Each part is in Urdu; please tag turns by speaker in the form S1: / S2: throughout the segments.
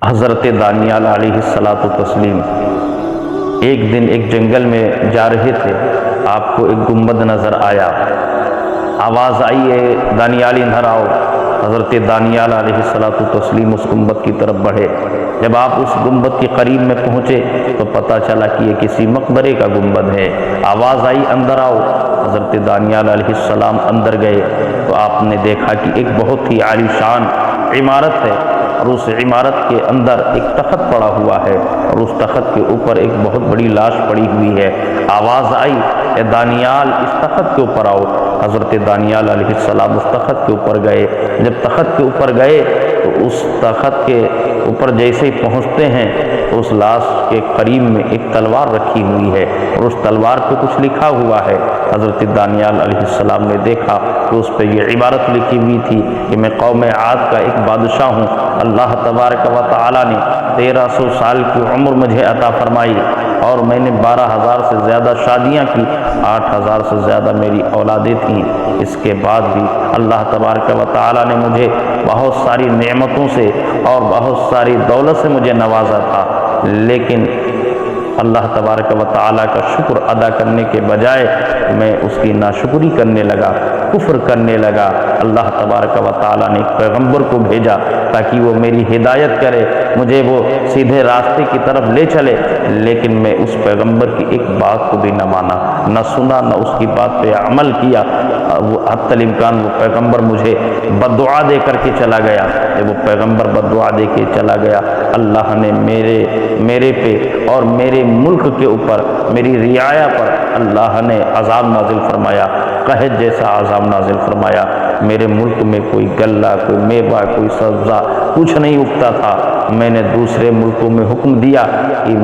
S1: حضرت دانیال علیہ الصلاۃ والتسلیم ایک دن ایک جنگل میں جا رہے تھے۔ آپ کو ایک گنبد نظر آیا، آواز آئی ہے دانیال ادھر آؤ۔ حضرت دانیال علیہ الصلاۃ والتسلیم اس گنبد کی طرف بڑھے۔ جب آپ اس گنبد کے قریب میں پہنچے تو پتہ چلا کہ یہ کسی مقبرے کا گنبد ہے۔ آواز آئی اندر آؤ۔ حضرت دانیال علیہ السلام اندر گئے تو آپ نے دیکھا کہ ایک بہت ہی عالی شان عمارت ہے، اور اس عمارت کے اندر ایک تخت پڑا ہوا ہے، اور اس تخت کے اوپر ایک بہت بڑی لاش پڑی ہوئی ہے۔ آواز آئی اے دانیال اس تخت کے اوپر آؤ۔ حضرت دانیال علیہ السلام اس تخت کے اوپر گئے۔ جب تخت کے اوپر گئے تو اس تخت کے اوپر جیسے ہی پہنچتے ہیں تو اس لاش کے قریب میں ایک تلوار رکھی ہوئی ہے، اور اس تلوار پہ کچھ لکھا ہوا ہے۔ حضرت دانیال علیہ السلام نے دیکھا کہ اس پہ یہ عبارت لکھی ہوئی تھی کہ میں قوم عاد کا ایک بادشاہ ہوں، اللہ تبارک و تعالی نے 1300 سال کی عمر مجھے عطا فرمائی، اور میں نے 12,000 سے زیادہ شادیاں کی، 8,000 سے زیادہ میری اولادیں تھیں۔ اس کے بعد بھی اللہ تبارک و تعالی نے مجھے بہت ساری نعمتوں سے اور بہت ساری دولت سے مجھے نوازا تھا، لیکن اللہ تبارک و تعالیٰ کا شکر ادا کرنے کے بجائے میں اس کی ناشکری کرنے لگا، کفر کرنے لگا۔ اللہ تبارک و تعالیٰ نے ایک پیغمبر کو بھیجا تاکہ وہ میری ہدایت کرے، مجھے وہ سیدھے راستے کی طرف لے چلے، لیکن میں اس پیغمبر کی ایک بات کو بھی نہ مانا، نہ سنا، نہ اس کی بات پہ عمل کیا۔ وہ حتی الامکان وہ پیغمبر مجھے بددعا دے کر کے چلا گیا۔ جب وہ پیغمبر بددعا دے کے چلا گیا، اللہ نے میرے پہ اور میرے ملک کے اوپر، میری رعایا پر اللہ نے عذاب نازل فرمایا، قحط جیسا عذاب نازل فرمایا۔ میرے ملک میں کوئی غلہ، کوئی میوہ، کوئی سبزہ کچھ نہیں اگتا تھا۔ میں نے دوسرے ملکوں میں حکم دیا کہ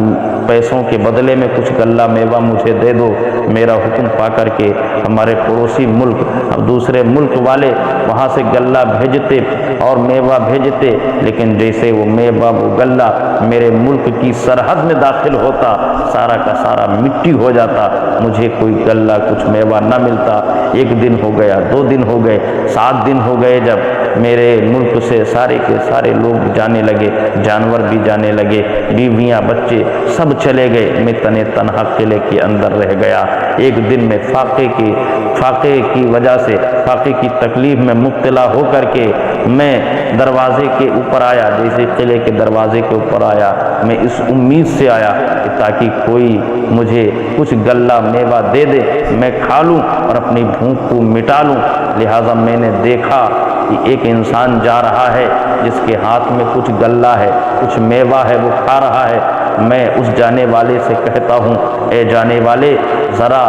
S1: پیسوں کے بدلے میں کچھ غلہ میوہ مجھے دے دو۔ میرا حکم پا کر کے ہمارے پڑوسی ملک، دوسرے ملک والے وہاں سے غلہ بھیجتے اور میوہ بھیجتے، لیکن جیسے وہ میوہ، وہ غلہ میرے ملک کی سرحد میں داخل ہوتا، سارا کا سارا مٹی ہو جاتا، مجھے کوئی غلہ، کچھ میوہ نہ ملتا۔ 1 دن ہو گیا، 2 دن ہو گئے، 7 دن ہو گئے، جب میرے ملک سے سارے کے سارے لوگ جانے لگے، جانور بھی جانے لگے، بیویاں، بچے سب چلے گئے، میں تنہا قلعے کے اندر رہ گیا۔ ایک دن میں فاقے کی وجہ سے، فاقے کی تکلیف میں مبتلا ہو کر کے میں دروازے کے اوپر آیا، جیسے قلعے کے دروازے کے اوپر آیا، میں اس امید سے آیا کہ تاکہ کوئی مجھے کچھ غلہ میوہ دے دے، میں کھا لوں اور اپنی بھوک کو مٹا لوں۔ لہٰذا میں نے دیکھا کہ ایک انسان جا رہا ہے جس کے ہاتھ میں کچھ غلہ ہے، کچھ میوہ ہے، وہ کھا رہا ہے۔ میں اس جانے والے سے کہتا ہوں، اے جانے والے، ذرا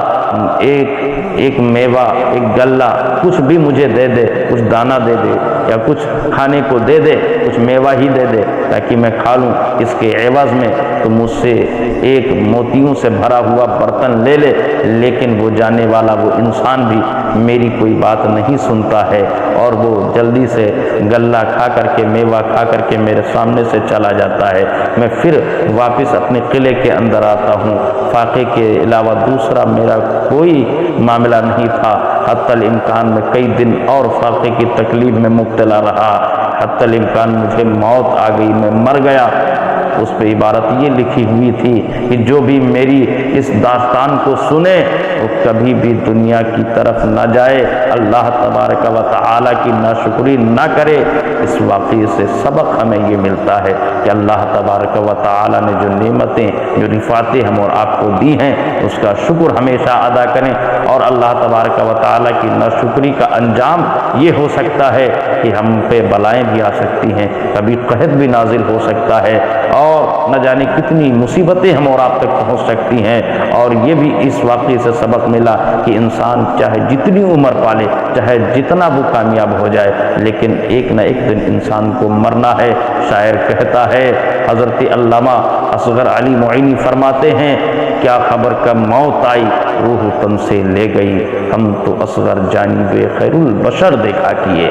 S1: ایک میوہ، ایک غلہ، کچھ بھی مجھے دے دے، کچھ دانہ دے دے، یا کچھ کھانے کو دے دے، کچھ میوہ ہی دے دے تاکہ میں کھا لوں۔ اس کے عوض میں تو مجھ سے ایک موتیوں سے بھرا ہوا برتن لے لے۔ لیکن وہ جانے والا، وہ انسان بھی میری کوئی بات نہیں سنتا ہے، اور وہ جلدی سے غلہ کھا کر کے، میوہ کھا کر کے میرے سامنے سے چلا جاتا ہے۔ میں پھر واپس اپنے قلعے کے اندر آتا ہوں۔ فاقے کے علاوہ دوسرا میرا کوئی معاملہ نہیں تھا۔ حتی الامکان میں کئی دن اور فاقے کی تکلیف میں مبتلا رہا، حتی الامکان مجھے موت آ گئی، میں مر گیا۔ اس پہ عبارت یہ لکھی ہوئی تھی کہ جو بھی میری اس داستان کو سنے وہ کبھی بھی دنیا کی طرف نہ جائے، اللہ تبارک و تعالی کی ناشکری نہ کرے۔ اس واقعے سے سبق ہمیں یہ ملتا ہے کہ اللہ تبارک و تعالی نے جو نعمتیں، جو رفعتیں ہم اور آپ کو دی ہیں، اس کا شکر ہمیشہ ادا کریں، اور اللہ تبارک و تعالی کی ناشکری کا انجام یہ ہو سکتا ہے کہ ہم پہ بلائیں بھی آ سکتی ہیں، کبھی قحط بھی نازل ہو سکتا ہے، اور نہ جانے کتنی مصیبتیں ہم اور آپ تک پہنچ سکتی ہیں۔ اور یہ بھی اس واقعے سے سبق ملا کہ انسان چاہے جتنی عمر پالے، چاہے جتنا وہ کامیاب ہو جائے، لیکن ایک نہ ایک دن انسان کو مرنا ہے۔ شاعر کہتا ہے، حضرت علامہ اصغر علی معینی فرماتے ہیں، کیا خبر کب موت آئی، روح تن سے لے گئی، ہم تو اصغر جانب خیر البشر دیکھا کیے۔